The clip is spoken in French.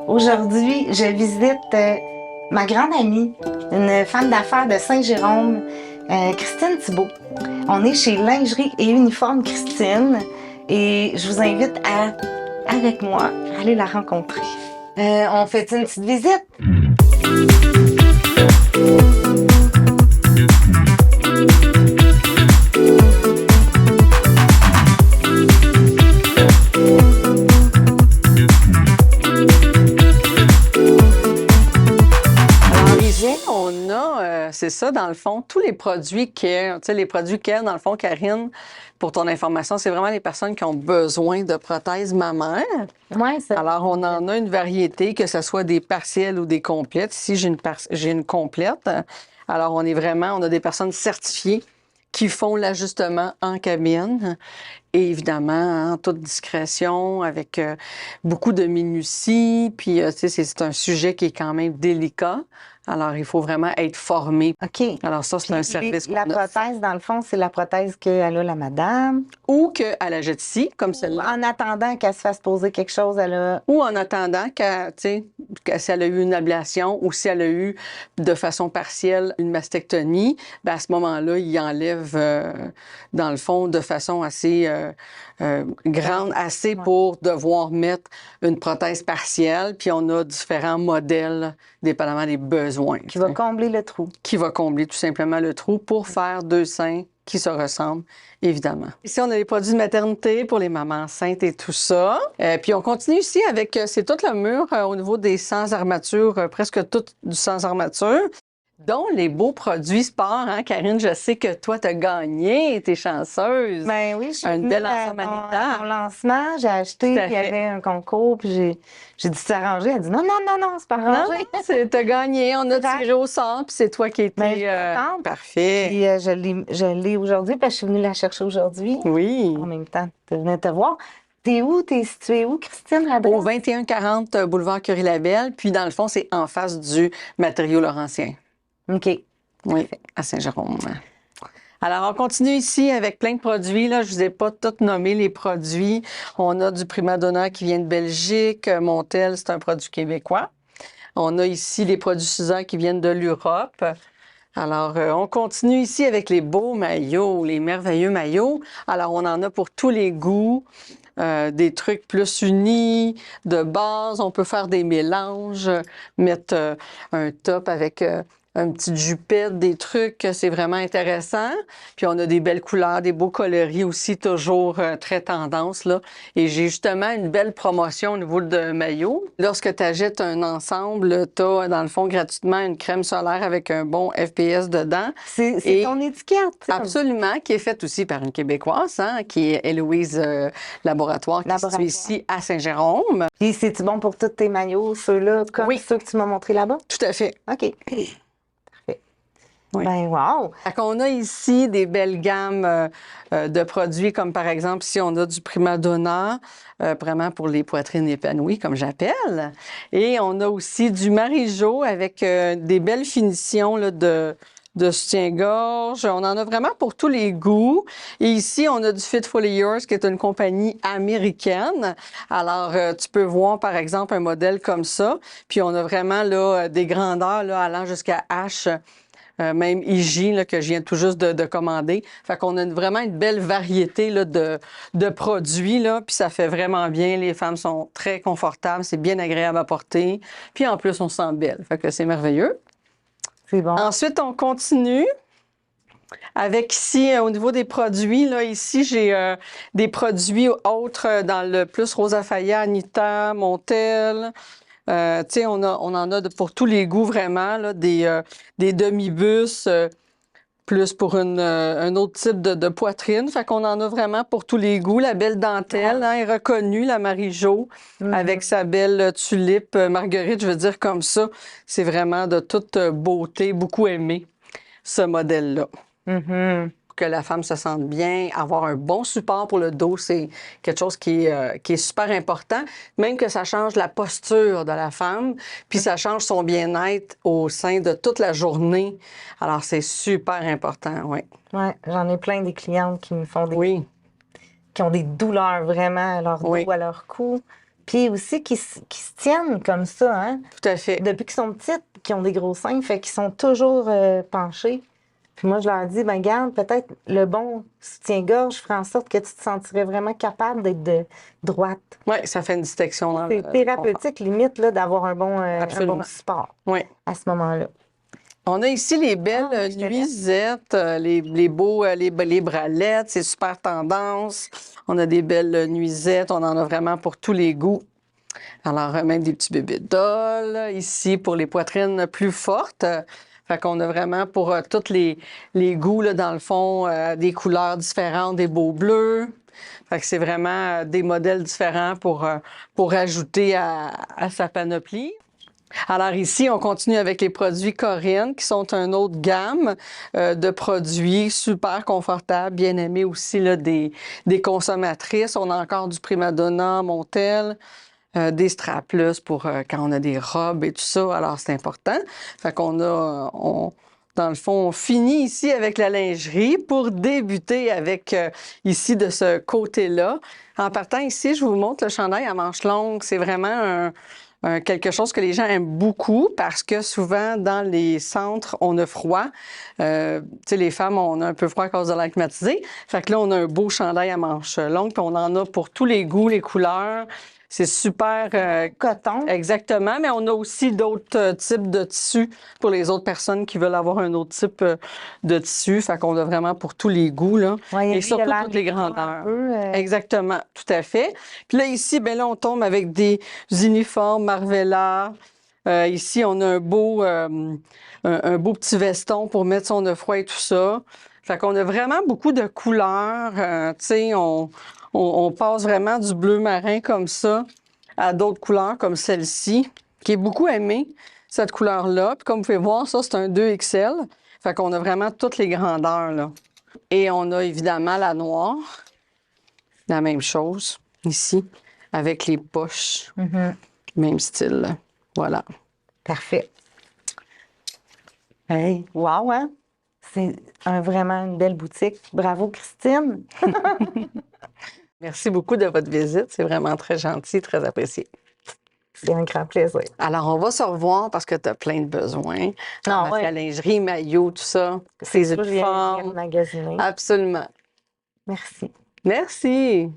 Aujourd'hui, je visite ma grande amie, une femme d'affaires de Saint-Jérôme, Christine Thibault. On est chez Lingerie et Uniforme Christine et je vous invite avec moi, aller la rencontrer. On fait une petite visite? C'est ça, dans le fond, tous les produits Care, tu sais, les produits Care, dans le fond, Karine, pour ton information, c'est vraiment les personnes qui ont besoin de prothèses mammaires. Oui, ça. Alors, on en a une variété, que ce soit des partielles ou des complètes. Ici, j'ai une complète. Alors, on a des personnes certifiées qui font l'ajustement en cabine. Et évidemment, en toute discrétion, avec beaucoup de minutie. Puis, tu sais, c'est un sujet qui est quand même délicat. Alors, il faut vraiment être formé. OK. Alors, ça, c'est un service qu'on La a. prothèse, dans le fond, c'est la prothèse qu'elle a, la madame. Ou qu'elle la jette ici, comme celle-là. En attendant qu'elle se fasse poser quelque chose, elle a... Ou en attendant qu'elle, tu sais, si elle a eu une ablation ou si elle a eu de façon partielle une mastectomie, ben à ce moment-là, il enlève, dans le fond, de façon assez grande, assez pour devoir mettre une prothèse partielle. Puis on a différents modèles, dépendamment des besoins. Qui va combler le trou. Qui va combler tout simplement le trou pour faire deux seins qui se ressemblent, évidemment. Ici, on a les produits de maternité pour les mamans enceintes et tout ça. Puis on continue ici avec, c'est tout le mur au niveau des sans armature, presque tout du sans armature, dont les beaux produits sport. Hein, Karine, je sais que toi, tu as gagné, t'es chanceuse. Ben oui, je suis Un venue bel à ensemble ton alimentaire. lancement, j'ai acheté, Tout à puis il y fait. avait un concours, puis j'ai dit c'est arrangé. Elle dit non, non, non, non, c'est pas Non, arrangé. t'as gagné, on a tiré au sort, puis c'est toi qui étais Ben, je suis contente. parfait. Puis je l'ai aujourd'hui, parce que je suis venue la chercher aujourd'hui. Oui. En même temps, je venais te voir. T'es où? T'es située où, Christine, l'adresse? Au 2140 boulevard Curie-Labelle, puis dans le fond, c'est en face du matériau laurentien. OK. Oui, à Saint-Jérôme. Alors, on continue ici avec plein de produits. Là, je vous ai pas tous nommé les produits. On a du Primadonna qui vient de Belgique. Montel, c'est un produit québécois. On a ici les produits Suzanne qui viennent de l'Europe. Alors, on continue ici avec les beaux maillots, les merveilleux maillots. Alors, on en a pour tous les goûts. Des trucs plus unis, de base. On peut faire des mélanges, mettre un top avec un petit jupette, des trucs. C'est vraiment intéressant. Puis on a des belles couleurs, des beaux coloris aussi, toujours très tendance, là. Et j'ai justement une belle promotion au niveau de maillot. Lorsque tu achètes un ensemble, tu as dans le fond gratuitement une crème solaire avec un bon FPS dedans. C'est Et ton étiquette. absolument, qui est faite aussi par une Québécoise, hein, qui est Héloïse Laboratoire, qui se situe ici à Saint-Jérôme. Puis c'est-tu bon pour tous tes maillots, ceux-là, comme Oui. ceux que tu m'as montrés là-bas? Tout à fait. OK. Parfait. Oui. Ben, wow! On a ici des belles gammes de produits, comme par exemple, ici, on a du Primadonna, vraiment pour les poitrines épanouies, comme j'appelle. Et on a aussi du Marijo avec des belles finitions là, de soutien-gorge. On en a vraiment pour tous les goûts. Et ici, on a du Fitfully Yours, qui est une compagnie américaine. Alors, tu peux voir, par exemple, un modèle comme ça. Puis, on a vraiment là, des grandeurs là, allant jusqu'à H. Même IG là, que je viens tout juste de commander. Fait qu'on a vraiment une belle variété là, de produits, là, puis ça fait vraiment bien. Les femmes sont très confortables, c'est bien agréable à porter. Puis en plus, on se sent belle. Fait que c'est merveilleux. C'est bon. Ensuite, on continue avec ici, au niveau des produits, là, ici, j'ai des produits autres dans le plus Rosa Faya, Anita, Montel. Tu sais, on en a pour tous les goûts vraiment, là, des demi-bus, plus pour un autre type de poitrine. Fait qu'on en a vraiment pour tous les goûts. La belle dentelle hein, est reconnue, la Marie-Jo, avec sa belle tulipe marguerite, je veux dire comme ça. C'est vraiment de toute beauté, beaucoup aimé, ce modèle-là. Que la femme se sente bien, avoir un bon support pour le dos, c'est quelque chose qui est super important. Même que ça change la posture de la femme, puis ça change son bien-être au sein de toute la journée. Alors, c'est super important, oui. Oui, j'en ai plein des clientes qui me font Oui. qui ont des douleurs vraiment à leur dos, Oui. à leur cou. Puis aussi qui se tiennent comme ça, hein? Tout à fait. Depuis qu'ils sont petites, qu'ils ont des gros seins, fait qu'ils sont toujours penchés. Puis moi, je leur dis, ben garde, peut-être le bon soutien-gorge ferait en sorte que tu te sentirais vraiment capable d'être de droite. Oui, ça fait une distinction dans C'est thérapeutique, limite, là, d'avoir un bon Absolument. support Oui. à ce moment-là. On a ici les belles je te laisse. nuisettes, les beaux, les bralettes, c'est super tendance. On a des belles nuisettes, on en a vraiment pour tous les goûts. Alors, même des petits bébés dolls, ici pour les poitrines plus fortes. Fait qu'on a vraiment pour tous les goûts, là, dans le fond, des couleurs différentes, des beaux bleus. Fait que c'est vraiment des modèles différents pour ajouter à sa panoplie. Alors ici, on continue avec les produits Corinne, qui sont une autre gamme de produits super confortables, bien aimés aussi là, des consommatrices. On a encore du Primadonna, Montel, des strapless pour quand on a des robes et tout ça. Alors, c'est important. Fait qu'on a, dans le fond, on finit ici avec la lingerie pour débuter avec ici de ce côté-là. En partant ici, je vous montre le chandail à manches longues. C'est vraiment quelque chose que les gens aiment beaucoup parce que souvent, dans les centres, on a froid. Tu sais, les femmes, on a un peu froid à cause de l'air climatisé. Fait que là, on a un beau chandail à manches longues, puis on en a pour tous les goûts, les couleurs. C'est super Coton. exactement, mais on a aussi d'autres types de tissus pour les autres personnes qui veulent avoir un autre type de tissu. Fait qu'on a vraiment pour tous les goûts, là. Ouais, Et lui, surtout il a l'air toutes les mignon un grandeurs. peu, Exactement, tout à fait. Puis là, ici, ben là, on tombe avec des uniformes Marvella. Ici, on a un beau petit veston pour mettre son œuf froid et tout ça. Fait qu'on a vraiment beaucoup de couleurs. Tu sais, on passe vraiment du bleu marin comme ça à d'autres couleurs comme celle-ci, qui est beaucoup aimée, cette couleur-là. Puis comme vous pouvez voir, ça, c'est un 2XL. Fait qu'on a vraiment toutes les grandeurs, là. Et on a évidemment la noire. La même chose, ici, avec les poches. Même style, là. Voilà. Parfait. Hey, wow, hein? C'est vraiment une belle boutique. Bravo, Christine. Merci beaucoup de votre visite. C'est vraiment très gentil, très apprécié. C'est un grand plaisir. Alors, on va se revoir parce que tu as plein de besoins. Ah, La lingerie, maillot, tout ça. C'est Ces sûr, je viens uniformes. magasiner. Absolument. Merci. Merci.